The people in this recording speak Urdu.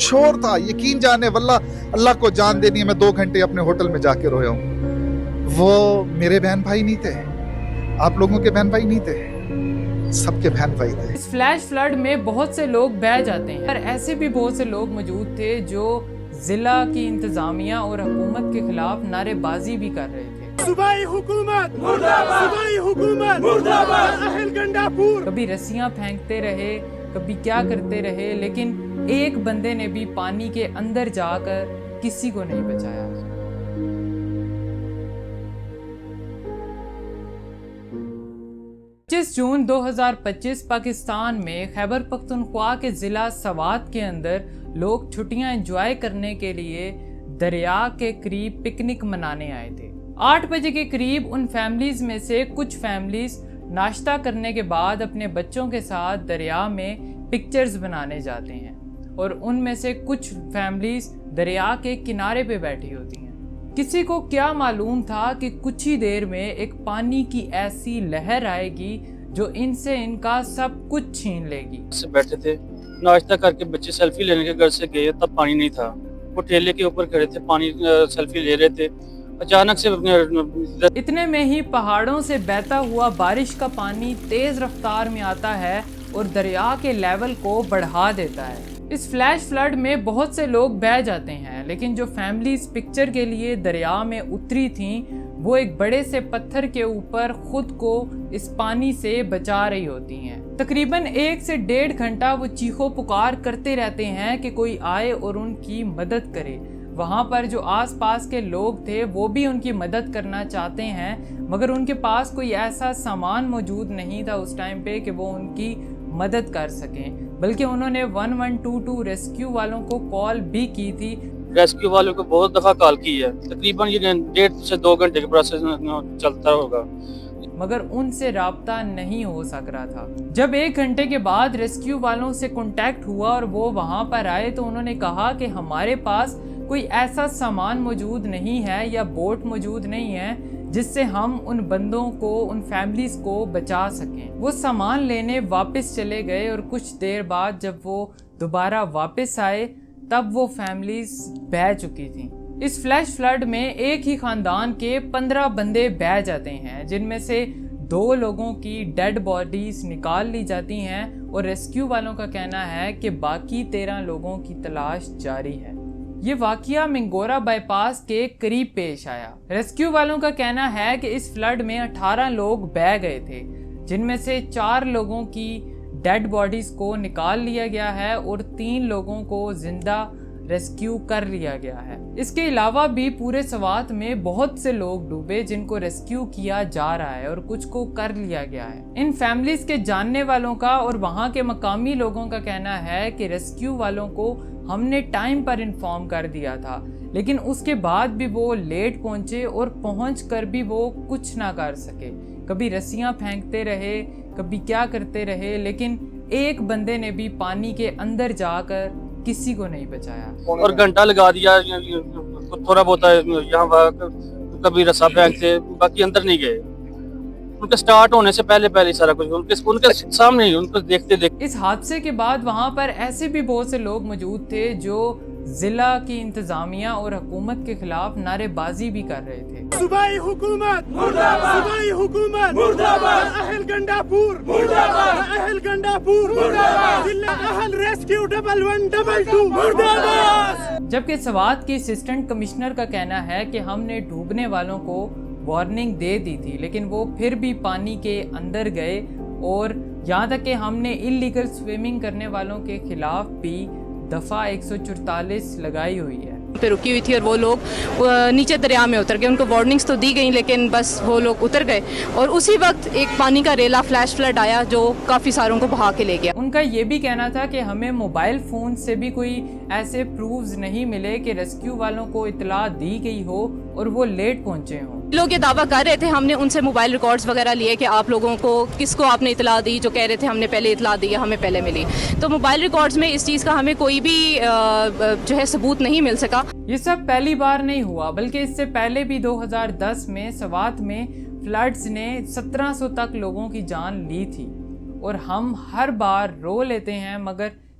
شور تھا, یقین جانے واللہ اللہ کو جان دینی ہے, میں 2 گھنٹے اپنے ہوٹل میں جا کے رویا ہوں. وہ میرے بہن بھائی نہیں تھے, آپ لوگوں کے بہن بھائی نہیں تھے, سب کے بہن بھائی تھے. اس فلیش فلڈ میں بہت سے لوگ بہہ جاتے ہیں, اور ایسے بھی بہت سے لوگ موجود تھے جو ضلع کی انتظامیہ اور حکومت کے خلاف نعرے بازی بھی کر رہے تھے. صوبائی حکومت مرد آباد, صوبائی حکومت مرد آباد, اہل گنڈا پور. کبھی رسیاں پھینکتے رہے, کبھی کیا کرتے رہے, لیکن ایک بندے نے بھی پانی کے اندر جا کر کسی کو نہیں بچایا. 25 جون 2025 پاکستان میں خیبر پختونخوا کے ضلع سوات کے اندر لوگ چھٹیاں انجوائے کرنے کے لیے دریا کے قریب پکنک منانے آئے تھے. 8 بجے کے قریب ان فیملیز میں سے کچھ فیملیز ناشتہ کرنے کے بعد اپنے بچوں کے ساتھ دریا میں پکچرز بنانے جاتے ہیں, اور ان میں سے کچھ فیملیز دریا کے کنارے پہ بیٹھی ہوتی ہیں. کسی کو کیا معلوم تھا کہ کچھ ہی دیر میں ایک پانی کی ایسی لہر آئے گی جو ان سے ان کا سب کچھ چھین لے گی. بیٹھے تھے ناشتہ کر کے, بچے سیلفی لینے کے گھر سے گئے, تب پانی نہیں تھا. وہ ٹھیلے کے اوپر کھڑے تھے, پانی سیلفی لے رہے تھے. اچانک سے اتنے میں ہی پہاڑوں سے بہتا ہوا بارش کا پانی تیز رفتار میں آتا ہے اور دریا کے لیول کو بڑھا دیتا ہے. اس فلیش فلڈ میں بہت سے لوگ بہہ جاتے ہیں, لیکن جو فیملیز پکچر کے لیے دریا میں اتری تھیں وہ ایک بڑے سے پتھر کے اوپر خود کو اس پانی سے بچا رہی ہوتی ہیں. تقریباً 1 سے 1.5 گھنٹہ وہ چیخو پکار کرتے رہتے ہیں کہ کوئی آئے اور ان کی مدد کرے. وہاں پر جو آس پاس کے لوگ تھے وہ بھی ان کی مدد کرنا چاہتے ہیں, مگر ان کے پاس کوئی ایسا سامان موجود نہیں تھا اس ٹائم پہ کہ وہ ان کی مدد کر سکیں, بلکہ انہوں نے 1122 ریسکیو والوں کو کال بھی کی تھی. ریسکیو والوں کو بہت دفعہ کال کی ہے, تقریباً یہ 1.5 سے 2 گھنٹے کے پروسیس چلتا ہوگا, مگر ان سے رابطہ نہیں ہو سک رہا تھا. جب 1 گھنٹے کے بعد ریسکیو والوں سے کانٹیکٹ ہوا اور وہ وہاں پر آئے تو انہوں نے کہا کہ ہمارے پاس کوئی ایسا سامان موجود نہیں ہے یا بوٹ موجود نہیں ہے جس سے ہم ان بندوں کو, ان فیملیز کو بچا سکیں. وہ سامان لینے واپس چلے گئے, اور کچھ دیر بعد جب وہ دوبارہ واپس آئے تب وہ فیملیز بہہ چکی تھیں. اس فلیش فلڈ میں ایک ہی خاندان کے 15 بندے بہہ جاتے ہیں, جن میں سے 2 لوگوں کی ڈیڈ باڈیز نکال لی جاتی ہیں, اور ریسکیو والوں کا کہنا ہے کہ باقی 13 لوگوں کی تلاش جاری ہے. یہ واقعہ منگورا بائی پاس کے قریب پیش آیا. ریسکیو والوں کا کہنا ہے کہ اس فلڈ میں 18 لوگ بہہ گئے تھے, جن میں سے 4 لوگوں کی ڈیڈ باڈیز کو نکال لیا گیا ہے اور 3 لوگوں کو زندہ ریسکیو کر لیا گیا ہے. اس کے علاوہ بھی پورے سوات میں بہت سے لوگ ڈوبے جن کو ریسکیو کیا جا رہا ہے اور کچھ کو کر لیا گیا ہے. ان فیملیز کے جاننے والوں کا اور وہاں کے مقامی لوگوں کا کہنا ہے کہ ریسکیو والوں کو ہم نے ٹائم پر انفارم کر دیا تھا, لیکن اس کے بعد بھی وہ لیٹ پہنچے اور پہنچ کر بھی وہ کچھ نہ کر سکے. کبھی رسیاں پھینکتے رہے, کبھی کیا کرتے رہے, لیکن ایک بندے نے بھی پانی کے اندر جا کر کسی کو نہیں بچایا. اور گھنٹہ لگا دیا, تھوڑا بہت یہاں کبھی رسا پھینکتے, باقی اندر نہیں گئے. ان کے سٹارٹ ہونے سے پہلے سارا کچھ ان کے سامنے ہی, ان کو دیکھتے. اس حادثے کے بعد وہاں پر ایسے بھی بہت سے لوگ موجود تھے جو ضلع کی انتظامیہ اور حکومت کے خلاف نعرے بازی بھی کر رہے تھے. صوبائی حکومت مرد آباد, صوبائی حکومت مرد آباد, اہل گنڈا پور مرد آباد, اہل گنڈا پور مرد آباد, ضلع اہل ریسکیو 1122 مرد آباد. جبکہ سوات کے اسسٹنٹ کمشنر کا کہنا ہے کہ ہم نے ڈوبنے والوں کو وارننگ دے دی تھی, لیکن وہ پھر بھی پانی کے اندر گئے, اور یہاں تک کہ ہم نے انلیگل سوئمنگ کرنے والوں کے خلاف بھی دفعہ 144 لگائی ہوئی ہے. پہ رکی ہوئی تھی اور وہ لوگ نیچے دریا میں اتر گئے. ان کو وارننگز تو دی گئیں لیکن بس وہ لوگ اتر گئے, اور اسی وقت ایک پانی کا ریلا فلیش فلڈ آیا جو کافی ساروں کو بہا کے لے گیا. ان کا یہ بھی کہنا تھا کہ ہمیں موبائل فون سے بھی کوئی ایسے پروفز نہیں ملے کہ ریسکیو والوں کو اطلاع دی گئی ہو اور وہ لیٹ پہنچے ہوں. لوگ یہ دعویٰ کر رہے تھے, ہم نے ان سے موبائل ریکارڈز وغیرہ لیے کہ آپ لوگوں کو کس کو آپ نے اطلاع دی, جو کہہ رہے تھے ہم نے پہلے اطلاع دی, ہمیں پہلے ملی. تو موبائل ریکارڈز میں اس چیز کا ہمیں کوئی بھی جو ہے ثبوت نہیں مل سکا. یہ سب پہلی بار نہیں ہوا, بلکہ اس سے پہلے بھی 2010 میں سوات میں فلڈز نے 1700 تک لوگوں کی جان لی تھی, اور ہم ہر بار رو لیتے ہیں مگر